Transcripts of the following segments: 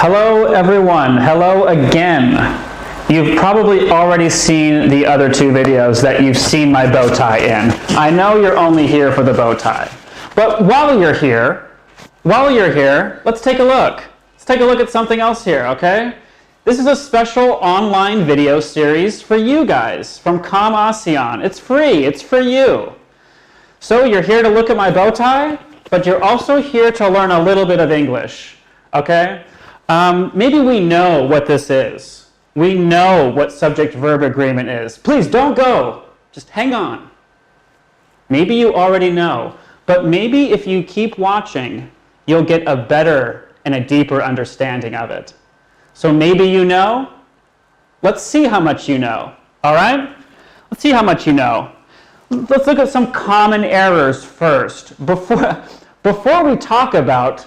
Hello everyone, hello again. You've probably already seen the other two videos that you've seen my bow tie in. I know you're only here for the bow tie. But while you're here, let's take a look. Let's take a look at something else here, okay? This is a special online video series for you guys from CAM-ASEAN. It's free, it's for you. So you're here to look at my bow tie, but you're also here to learn a little bit of English, okay? Maybe we know what this is. We know what subject-verb agreement is. Please don't go. Just hang on. Maybe you already know, but maybe if you keep watching, you'll get a better and a deeper understanding of it. So maybe you know. Let's see how much you know. All right? Let's see how much you know. Let's look at some common errors first. Before we talk about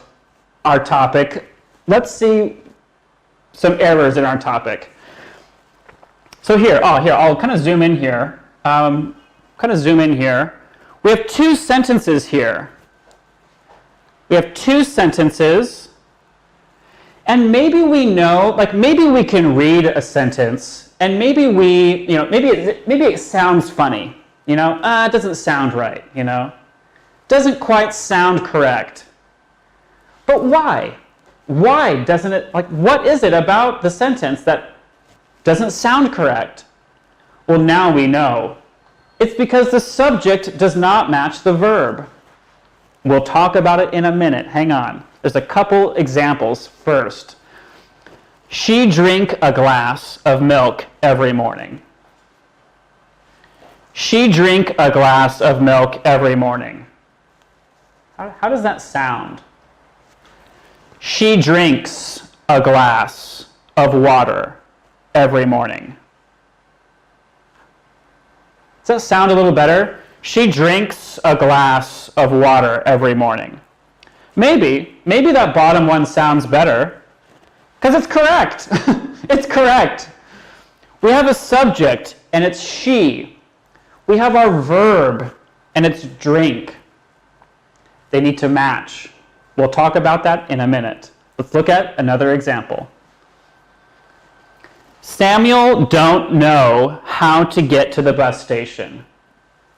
our topic, let's see some errors in our topic. So here, I'll kind of zoom in here. We have two sentences here. We have two sentences, and maybe we know, maybe we can read a sentence, and maybe maybe it sounds funny. It doesn't sound right. Doesn't quite sound correct. But why? Why doesn't it, what is it about the sentence that doesn't sound correct? Well, now we know. It's because the subject does not match the verb. We'll talk about it in a minute. Hang on. There's a couple examples first. She drink a glass of milk every morning. She drink a glass of milk every morning. How does that sound? She drinks a glass of water every morning. Does that sound a little better? She drinks a glass of water every morning. Maybe that bottom one sounds better, because it's correct. It's correct. We have a subject, and it's she. We have our verb, and it's drink. They need to match. We'll talk about that in a minute. Let's look at another example. Samuel don't know how to get to the bus station.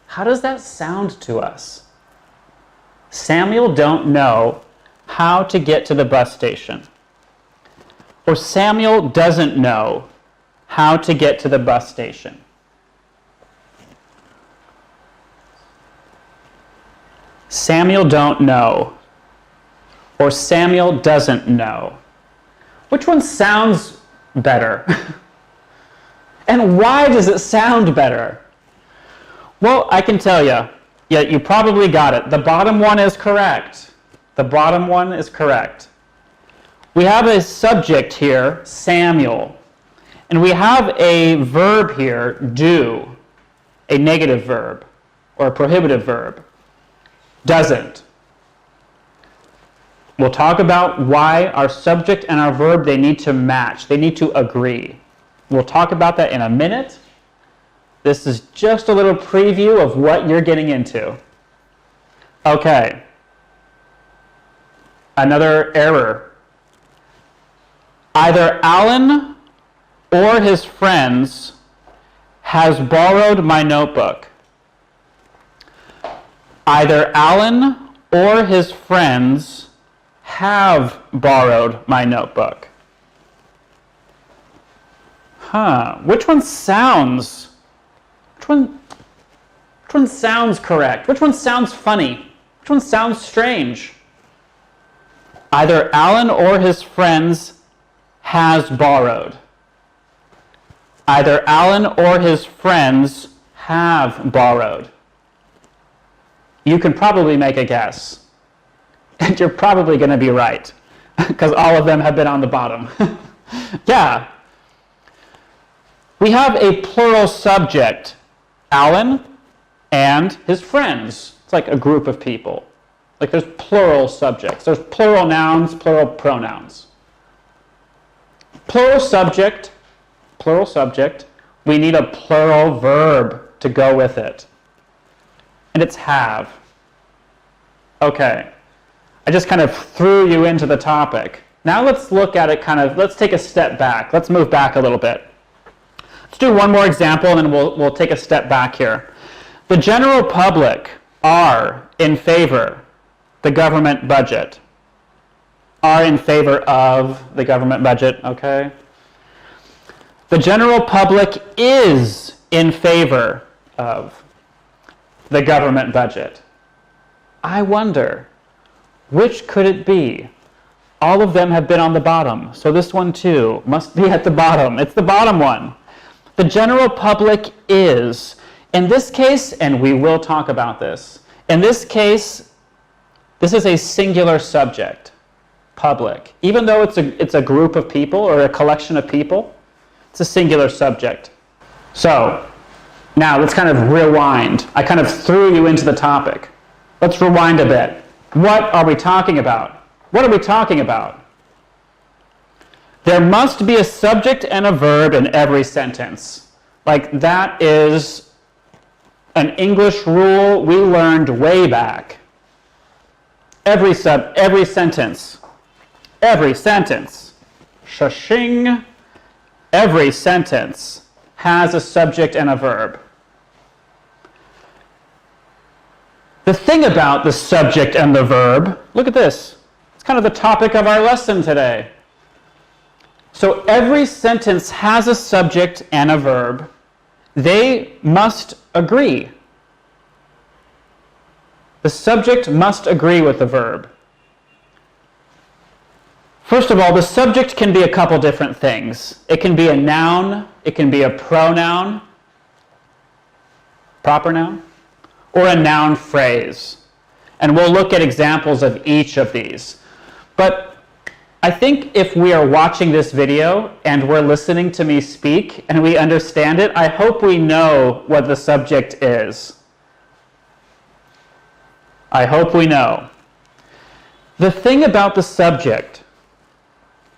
How does that sound to us? Samuel don't know how to get to the bus station. Or Samuel doesn't know how to get to the bus station. Samuel don't know. Or Samuel doesn't know. Which one sounds better? And why does it sound better? Well, I can tell you. Yeah, you probably got it. The bottom one is correct. The bottom one is correct. We have a subject here, Samuel. And we have a verb here, do, a negative verb or a prohibitive verb. Doesn't. We'll talk about why our subject and our verb, they need to match. They need to agree. We'll talk about that in a minute. This is just a little preview of what you're getting into. Okay. Another error. Either Alan or his friends has borrowed my notebook. Either Alan or his friends have borrowed my notebook. Which one sounds correct? Which one sounds funny? Which one sounds strange? Either Alan or his friends has borrowed. Either Alan or his friends have borrowed. You can probably make a guess. And you're probably going to be right, because all of them have been on the bottom. Yeah. We have a plural subject, Alan and his friends. It's like a group of people. Like there's plural subjects. There's plural nouns, plural pronouns. Plural subject. We need a plural verb to go with it. And it's have. Okay. I just kind of threw you into the topic. Now let's look at it let's take a step back. Let's move back a little bit. Let's do one more example and then we'll take a step back here. The general public are in favor the government budget. Are in favor of the government budget, okay? The general public is in favor of the government budget. I wonder, which could it be? All of them have been on the bottom, so this one too must be at the bottom. It's the bottom one. The general public is, in this case, and we will talk about this, in this case, this is a singular subject, public. Even though it's a group of people or a collection of people, it's a singular subject. So, now let's kind of rewind. I kind of threw you into the topic. Let's rewind a bit. What are we talking about? What are we talking about? There must be a subject and a verb in every sentence. Like, that is an English rule we learned way back. Every sentence, shashing, every sentence has a subject and a verb. The thing about the subject and the verb, look at this. It's kind of the topic of our lesson today. So every sentence has a subject and a verb. They must agree. The subject must agree with the verb. First of all, the subject can be a couple different things. It can be a noun, it can be a pronoun, proper noun, or a noun phrase. And we'll look at examples of each of these. But I think if we are watching this video and we're listening to me speak and we understand it, I hope we know what the subject is. I hope we know. The thing about the subject,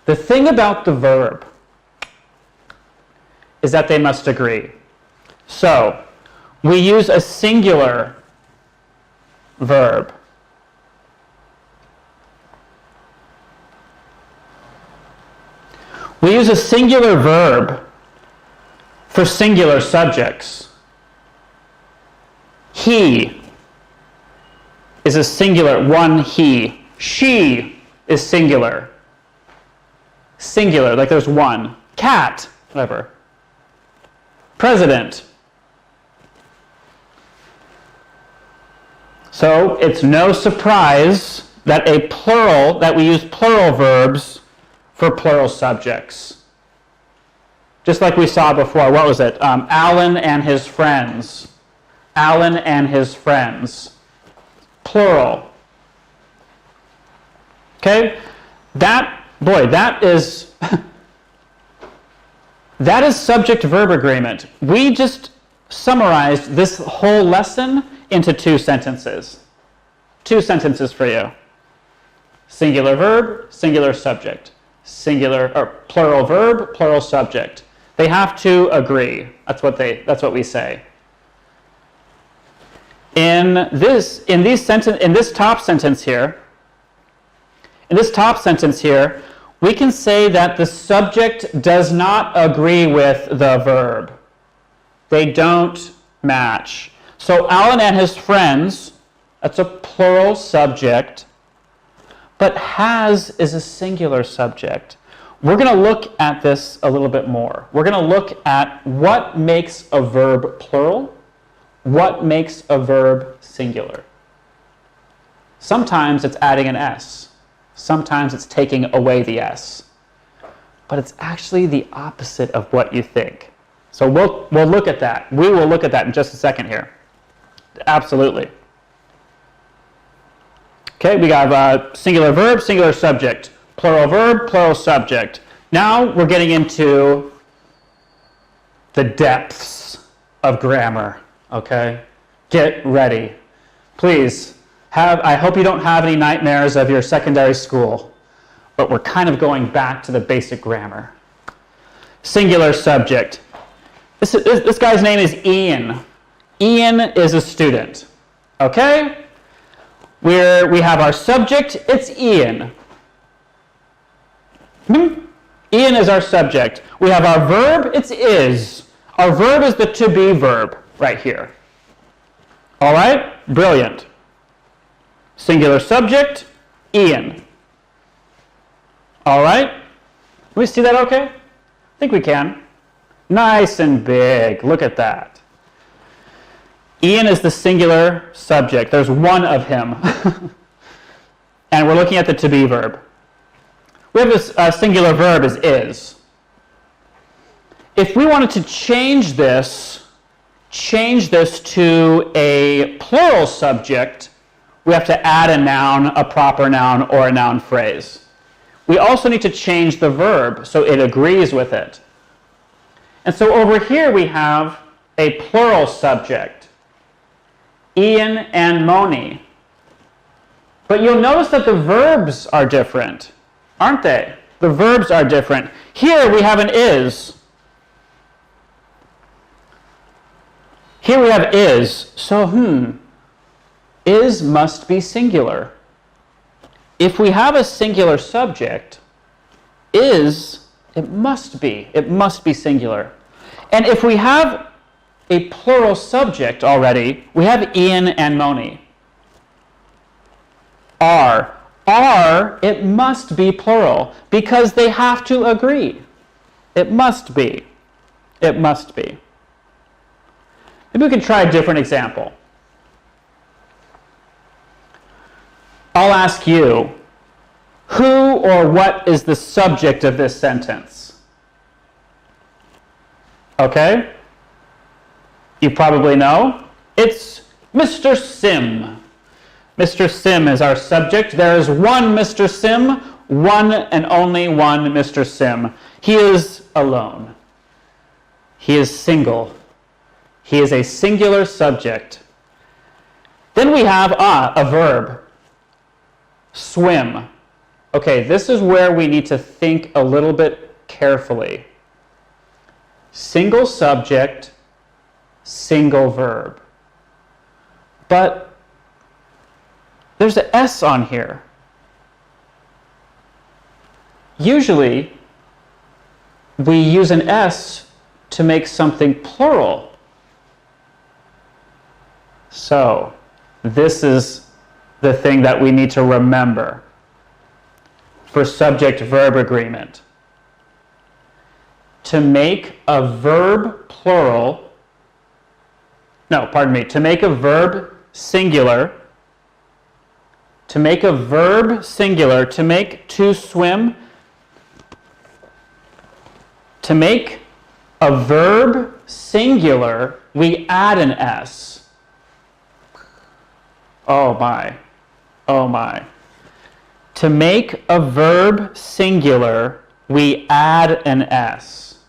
the thing about the verb, is that they must agree. So, we use a singular verb. We use a singular verb for singular subjects. He is a singular, one he. She is singular. Singular, like there's one. Cat, whatever. President. So it's no surprise that we use plural verbs for plural subjects. Just like we saw before, what was it? Alan and his friends. Alan and his friends. Plural. Okay? That is that is subject-verb agreement. We just summarized this whole lesson into two sentences. Two sentences for you. Singular verb, singular subject. Singular or plural verb, plural subject. They have to agree. That's what we say. In this top sentence here, we can say that the subject does not agree with the verb. They don't match. So Alan and his friends, that's a plural subject, but has is a singular subject. We're going to look at this a little bit more. We're going to look at what makes a verb plural, what makes a verb singular. Sometimes it's adding an S. Sometimes it's taking away the S. But it's actually the opposite of what you think. So we'll look at that. We will look at that in just a second here. Absolutely. Okay, we got singular verb, singular subject. Plural verb, plural subject. Now we're getting into the depths of grammar. Okay? Get ready. Please, I hope you don't have any nightmares of your secondary school, but we're kind of going back to the basic grammar. Singular subject. This guy's name is Ian. Ian is a student. Okay? We have our subject, it's Ian. Ian is our subject. We have our verb, it's is. Our verb is the to be verb right here. All right? Brilliant. Singular subject, Ian. All right? Can we see that okay? I think we can. Nice and big. Look at that. Ian is the singular subject. There's one of him. And we're looking at the to be verb. We have this singular verb is. If we wanted to change this to a plural subject, we have to add a noun, a proper noun, or a noun phrase. We also need to change the verb so it agrees with it. And so over here we have a plural subject, Ian and Moni. But you'll notice that the verbs are different, aren't they? The verbs are different. Here we have an is. Here we have is. So, is must be singular. If we have a singular subject, is, it must be singular. And if we have a plural subject already, we have Ian and Moni. Are, it must be plural because they have to agree. It must be. It must be. Maybe we can try a different example. I'll ask you, who or what is the subject of this sentence? Okay? You probably know. It's Mr. Sim. Mr. Sim is our subject. There is one Mr. Sim, one and only one Mr. Sim. He is alone. He is single. He is a singular subject. Then we have a verb, swim. Okay, this is where we need to think a little bit carefully. Single subject, single verb. But there's an S on here. Usually, we use an S to make something plural. So, this is the thing that we need to remember for subject-verb agreement. To make a verb plural, to make a verb singular, to make to swim, to make a verb singular, we add an S. Oh my. Oh my. To make a verb singular, we add an S.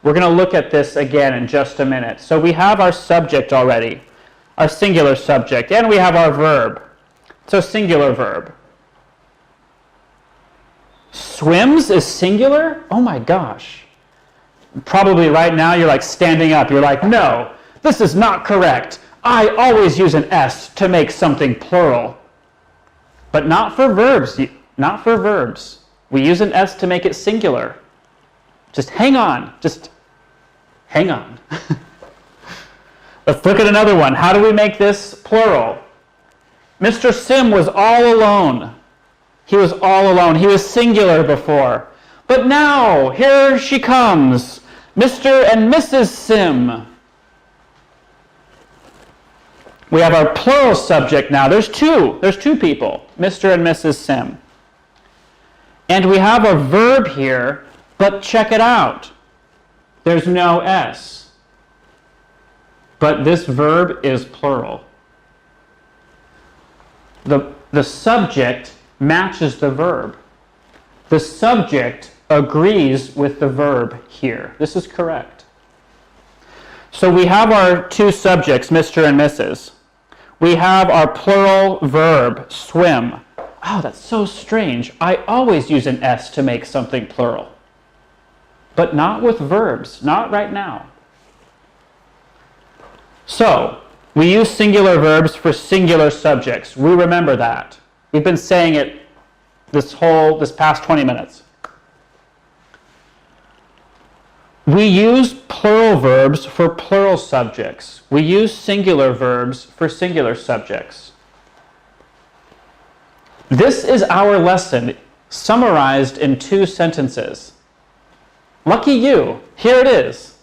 We're going to look at this again in just a minute. So we have our subject already, our singular subject, and we have our verb. So singular verb. Swims is singular? Oh my gosh. Probably right now you're like standing up. You're like, no, this is not correct. I always use an S to make something plural. But not for verbs. Not for verbs. We use an S to make it singular. Just hang on. Just hang on. Let's look at another one. How do we make this plural? Mr. Sim was all alone. He was all alone. He was singular before. But now, here she comes. Mr. and Mrs. Sim. We have our plural subject now. There's two people, Mr. and Mrs. Sim. And we have a verb here, but check it out. There's no S. But this verb is plural. The subject matches the verb. The subject agrees with the verb here. This is correct. So we have our two subjects, Mr. and Mrs. We have our plural verb, swim. Oh, that's so strange. I always use an S to make something plural. But not with verbs, not right now. So, we use singular verbs for singular subjects. We remember that. We've been saying it this past 20 minutes. We use plural verbs for plural subjects. We use singular verbs for singular subjects. This is our lesson summarized in 2 sentences. Lucky you. Here it is.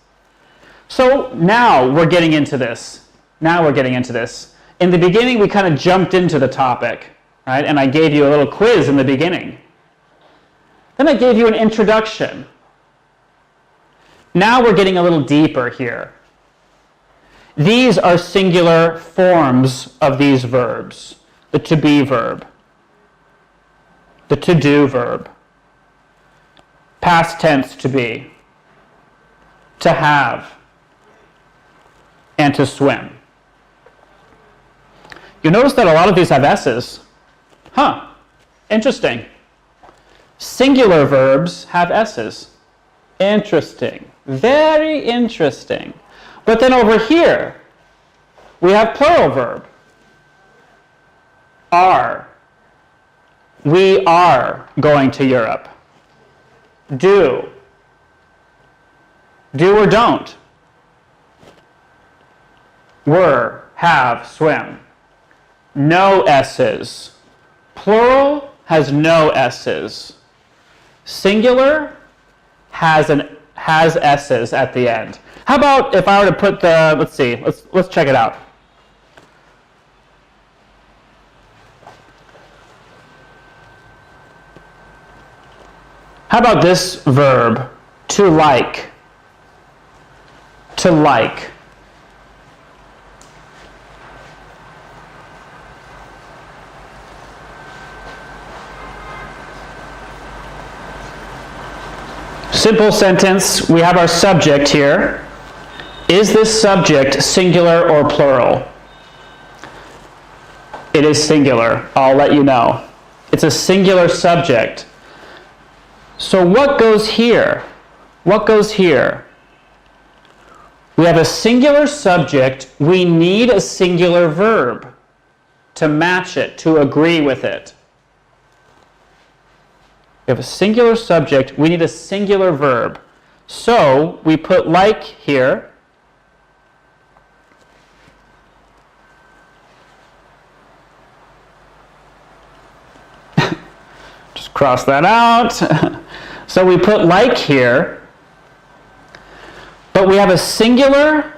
So now we're getting into this. In the beginning, we kind of jumped into the topic, right? And I gave you a little quiz in the beginning. Then I gave you an introduction. Now we're getting a little deeper here. These are singular forms of these verbs. The to be verb, the to do verb, past tense to be, to have, and to swim. You notice that a lot of these have S's. Huh, interesting. Singular verbs have S's. Interesting. Very interesting. But then over here, we have plural verb. Are. We are going to Europe. Do. Do or don't. Were, have, swim. No S's. Plural has no S's. Singular has S's at the end. How about if I were to put the, let's check it out. How about this verb, to like? To like. Simple sentence, we have our subject here. Is this subject singular or plural? It is singular, I'll let you know. It's a singular subject. So what goes here? What goes here? We have a singular subject, we need a singular verb to match it, to agree with it. We have a singular subject, we need a singular verb. So we put like here. Just cross that out. So we put like here, but we have a singular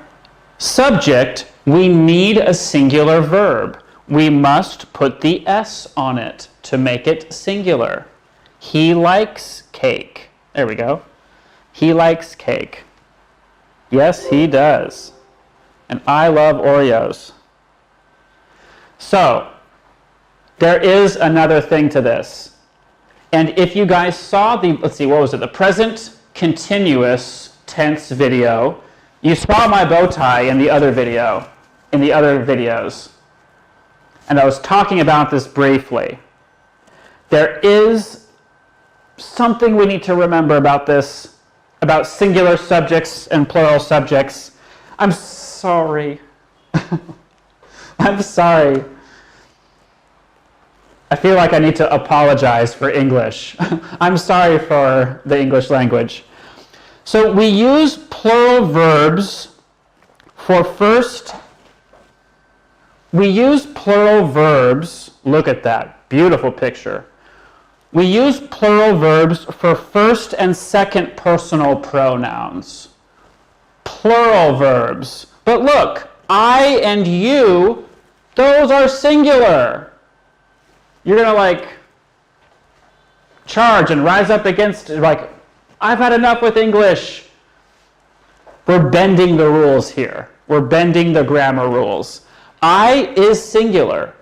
subject, we need a singular verb. We must put the S on it to make it singular. He likes cake. There we go. He likes cake. Yes, he does. And I love Oreos. So, there is another thing to this. And if you guys saw the, the present continuous tense video, you saw my bow tie in the other video, in the other videos. And I was talking about this briefly. There is something we need to remember about this, about singular subjects and plural subjects. I'm sorry. I'm sorry. I feel like I need to apologize for English. I'm sorry for the English language. So we use plural verbs for first. We use plural verbs. Look at that. Beautiful picture. We use plural verbs for first and second personal pronouns. Plural verbs. But look, I and you, those are singular. You're going to charge and rise up against, I've had enough with English. We're bending the rules here. We're bending the grammar rules. I is singular.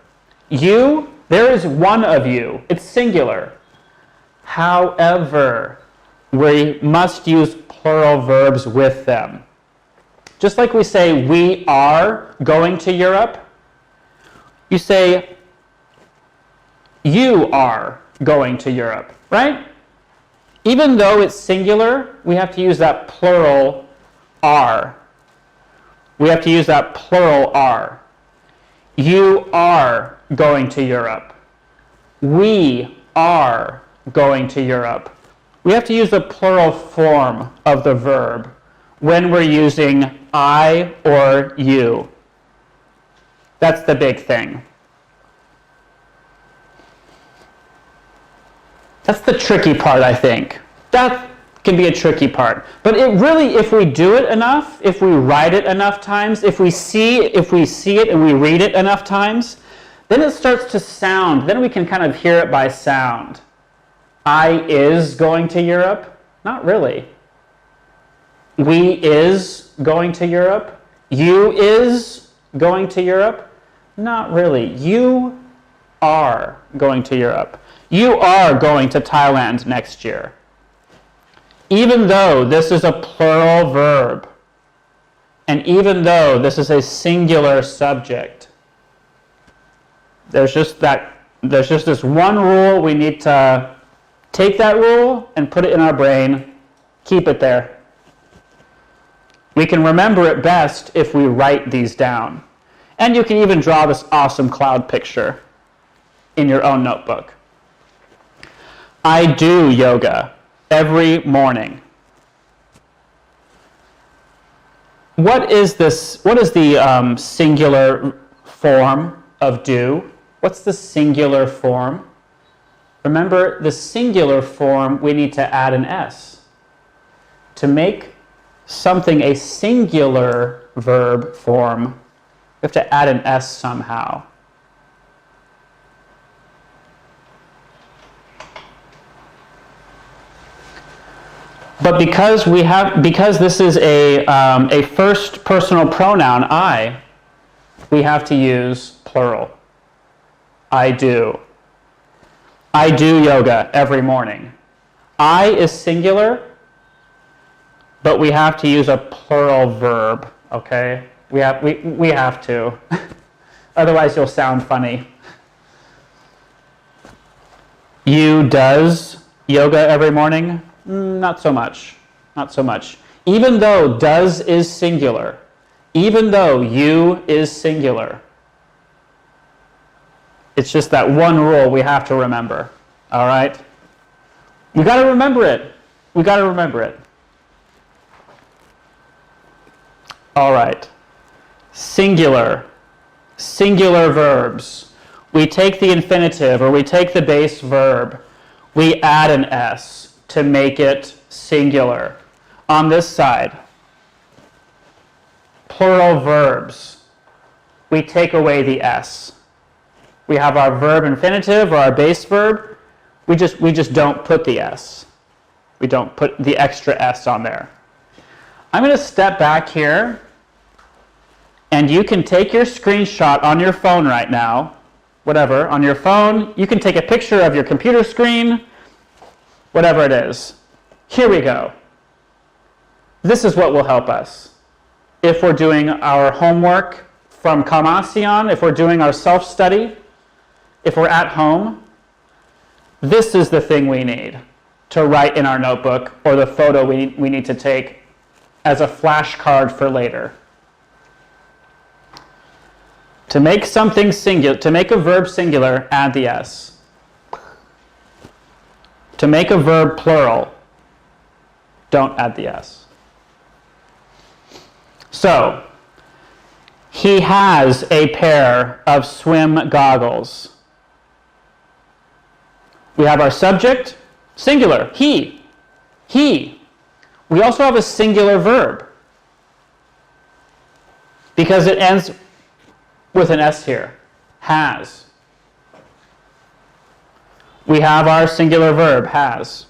You, there is one of you. It's singular. However, we must use plural verbs with them. Just like we say, we are going to Europe, you say, you are going to Europe, right? Even though it's singular, we have to use that plural are. We have to use that plural are. You are going to Europe. We are going to Europe. we have to use the plural form of the verb when we're using I or you. That's the big thing. That's the tricky part, I think. That can be a tricky part. But it really, if we do it enough, if we write it enough times, if we see it and we read it enough times, then it starts to sound, then we can kind of hear it by sound. I is going to Europe? Not really. We is going to Europe? You is going to Europe? Not really. You are going to Europe. You are going to Thailand next year. Even though this is a plural verb, and even though this is a singular subject, there's just this one rule. We need to take that rule and put it in our brain, keep it there. We can remember it best if we write these down. And you can even draw this awesome cloud picture in your own notebook. I do yoga every morning. What is this? What is the singular form of do? What's the singular form? Remember, the singular form, we need to add an S. To make something a singular verb form, we have to add an S somehow. But because this is a first personal pronoun, I, we have to use plural. I do. I do yoga every morning. I is singular, but we have to use a plural verb, okay? We have to. Otherwise you'll sound funny. You does yoga every morning? Not so much. Not so much. Even though does is singular, even though you is singular, it's just that one rule we have to remember. All right? We got to remember it. We got to remember it. All right. Singular. Singular verbs. We take the infinitive or we take the base verb. We add an S to make it singular. On this side, plural verbs. We take away the S. We have our verb infinitive or our base verb. We just don't put the S. We don't put the extra S on there. I'm going to step back here, and you can take your screenshot on your phone right now, whatever, on your phone. You can take a picture of your computer screen, whatever it is. Here we go. This is what will help us. If we're doing our homework from CAM-ASEAN, if we're doing our self-study, if we're at home, this is the thing we need to write in our notebook or the photo we need to take as a flashcard for later. To make something singular, to make a verb singular, add the S. To make a verb plural, don't add the S. So, he has a pair of swim goggles. We have our subject, singular, he. He. We also have a singular verb because it ends with an S here, has. We have our singular verb, has.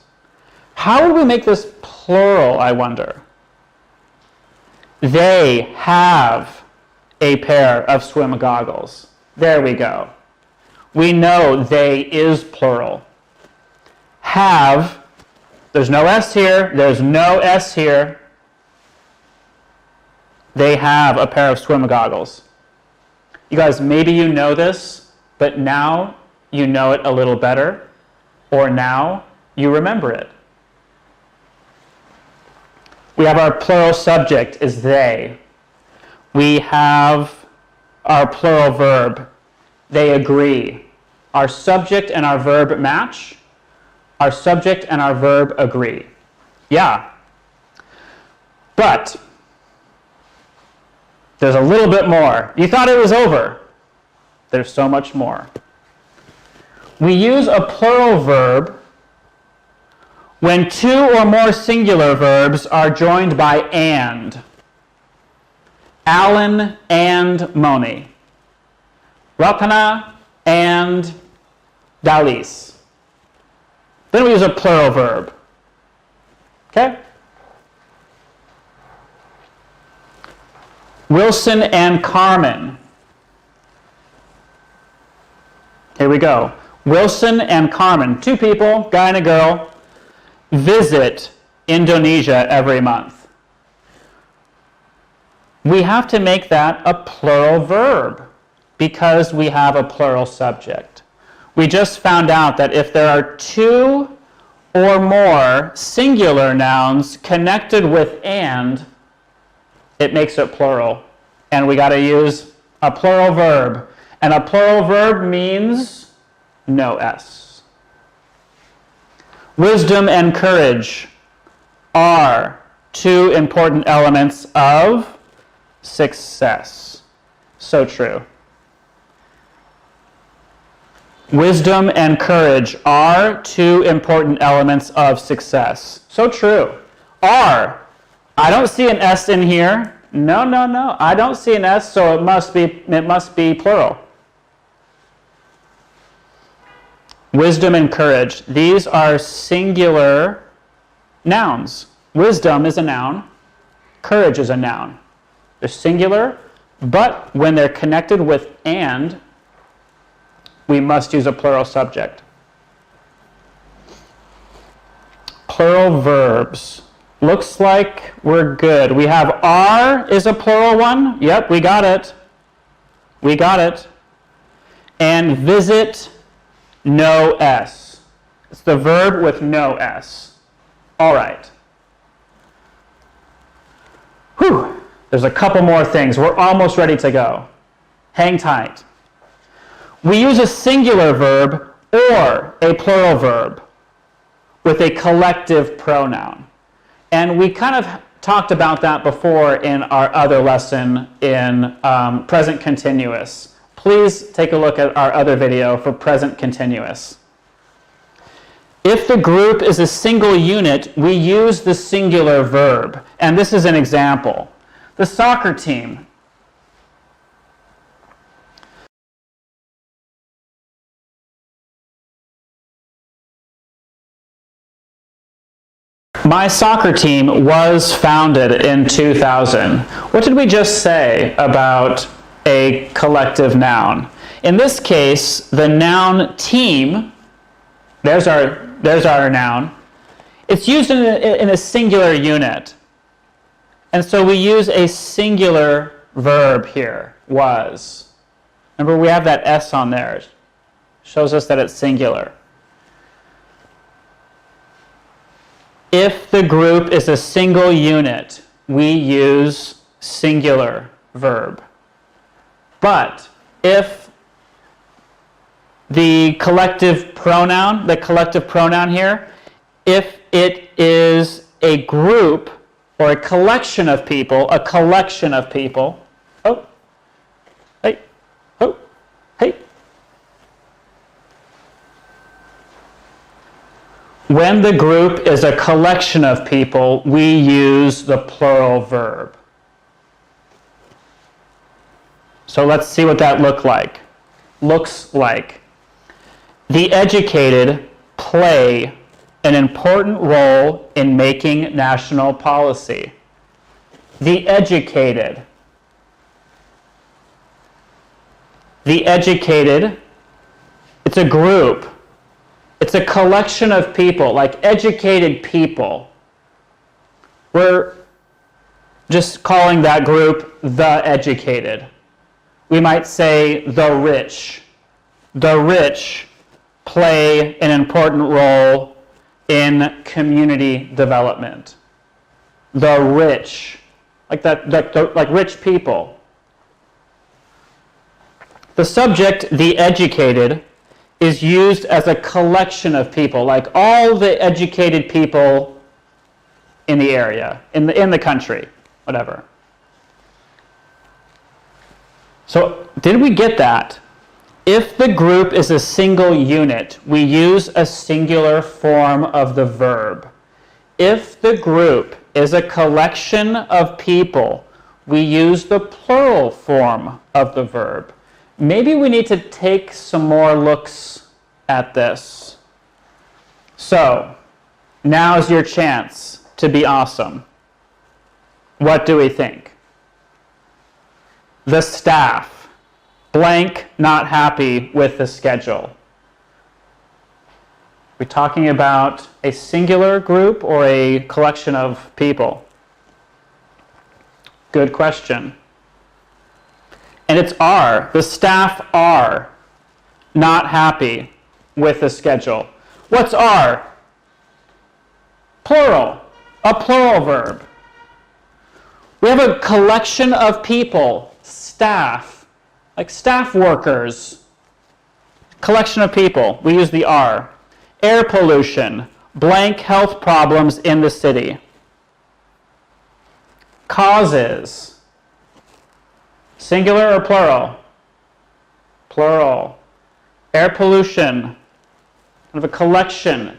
How would we make this plural, I wonder? They have a pair of swim goggles. There we go. We know they is plural. Have, there's no S here, there's no S here. They have a pair of swim goggles. You guys, maybe you know this, but now you know it a little better, or now you remember it. We have our plural subject is they. We have our plural verb, they agree. Our subject and our verb match. Our subject and our verb agree. Yeah. But there's a little bit more. You thought it was over. There's so much more. We use a plural verb when two or more singular verbs are joined by and. Alan and Moni. Rapana and Dalis. Then we use a plural verb. Okay? Wilson and Carmen. Here we go. Wilson and Carmen, two people, guy and a girl, visit Indonesia every month. We have to make that a plural verb because we have a plural subject. We just found out that if there are two or more singular nouns connected with and, it makes it plural. And we got to use a plural verb. And a plural verb means no S. Wisdom and courage are two important elements of success. So true. Wisdom and courage are two important elements of success. So true. Are. I don't see an S in here. No. I don't see an S, so it must be plural. Wisdom and courage. These are singular nouns. Wisdom is a noun. Courage is a noun. They're singular, but when they're connected with and, we must use a plural subject. Plural verbs. Looks like we're good. We have are is a plural one. Yep, we got it. We got it. And visit, no S. It's the verb with no S. All right. Whew. There's a couple more things. We're almost ready to go. Hang tight. We use a singular verb or a plural verb with a collective pronoun. And we kind of talked about that before in our other lesson in present continuous. Please take a look at our other video for present continuous. If the group is a single unit, we use the singular verb. And this is an example. The soccer team. My soccer team was founded in 2000. What did we just say about a collective noun? In this case, the noun team, there's our noun. It's used in a singular unit. And so we use a singular verb here, was. Remember, we have that S on there. Shows us that it's singular. If the group is a single unit, we use singular verb. But if the collective pronoun here, if it is a group or a collection of people, oh, hey, oh, hey. When the group is a collection of people, we use the plural verb. So let's see what that looks like. The educated play an important role in making national policy. The educated. The educated, it's a group. It's a collection of people, like educated people. We're just calling that group the educated. We might say the rich. The rich play an important role in community development. The rich, like rich people. The subject, the educated, is used as a collection of people, like all the educated people in the area, in the country, whatever. So did we get that? If the group is a single unit, we use a singular form of the verb. If the group is a collection of people, we use the plural form of the verb. Maybe we need to take some more looks at this. So, now's your chance to be awesome. What do we think? The staff, blank, not happy with the schedule. We're talking about a singular group or a collection of people? Good question. And it's are. The staff are not happy with the schedule. What's are? Plural. A plural verb. We have a collection of people, staff, like staff workers. Collection of people. We use the are. Air pollution, blank health problems in the city. Causes. Singular or plural? Plural. Air pollution. Of a collection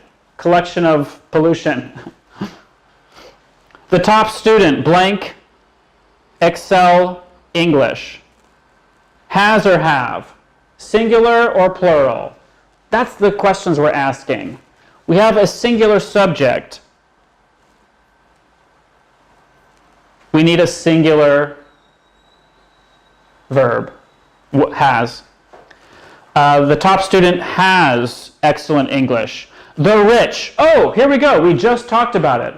of pollution. The top student, blank, Excel, English. Has or have? Singular or plural? That's the questions we're asking. We have a singular subject. We need a singular verb, has. The top student has excellent English. The rich. Oh, here we go. We just talked about it.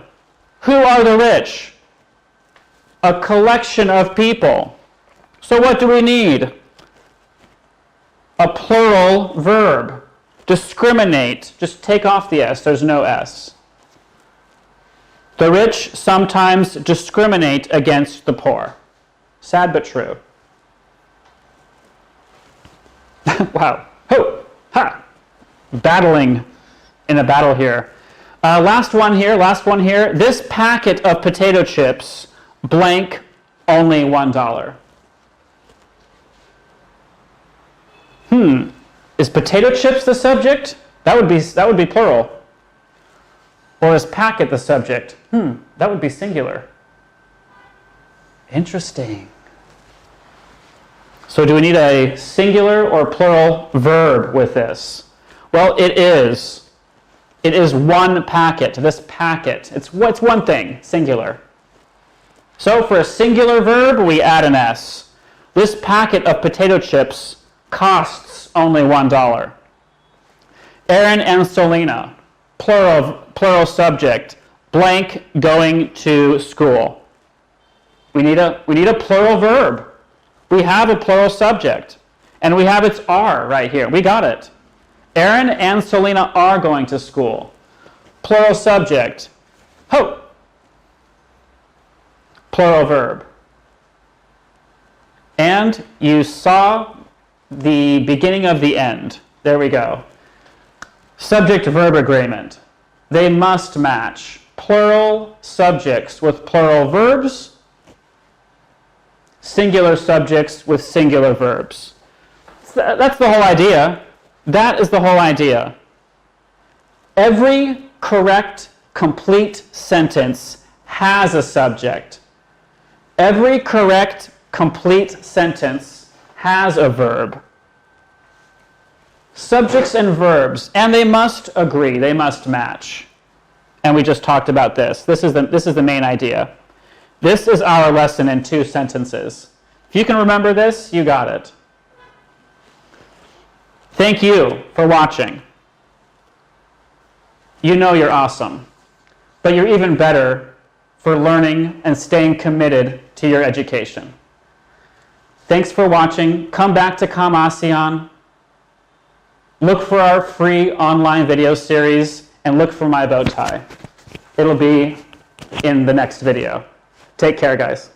Who are the rich? A collection of people. So what do we need? A plural verb. Discriminate. Just take off the S. There's no S. The rich sometimes discriminate against the poor. Sad but true. Wow. Ho! Ha! Battling in a battle here. Last one here. This packet of potato chips, blank, only $1. Is potato chips the subject? That would be plural. Or is packet the subject? That would be singular. Interesting. So do we need a singular or plural verb with this? Well, it is. It is one packet. This packet. It's one thing, singular. So for a singular verb, we add an S. This packet of potato chips costs only $1. Aaron and Selena, plural subject, blank, going to school. We need a plural verb. We have a plural subject, and we have its are right here. We got it. Aaron and Selena are going to school. Plural subject. Ho! Plural verb. And you saw the beginning of the end. There we go. Subject-verb agreement. They must match. Plural subjects with plural verbs. Singular subjects with singular verbs. That's the whole idea. That is the whole idea. Every correct, complete sentence has a subject. Every correct, complete sentence has a verb. Subjects and verbs, and they must agree, they must match. And we just talked about this. This is the main idea. This is our lesson in 2 sentences. If you can remember this, you got it. Thank you for watching. You know you're awesome, but you're even better for learning and staying committed to your education. Thanks for watching. Come back to CAM-ASEAN. Look for our free online video series and look for my bow tie. It'll be in the next video. Take care, guys.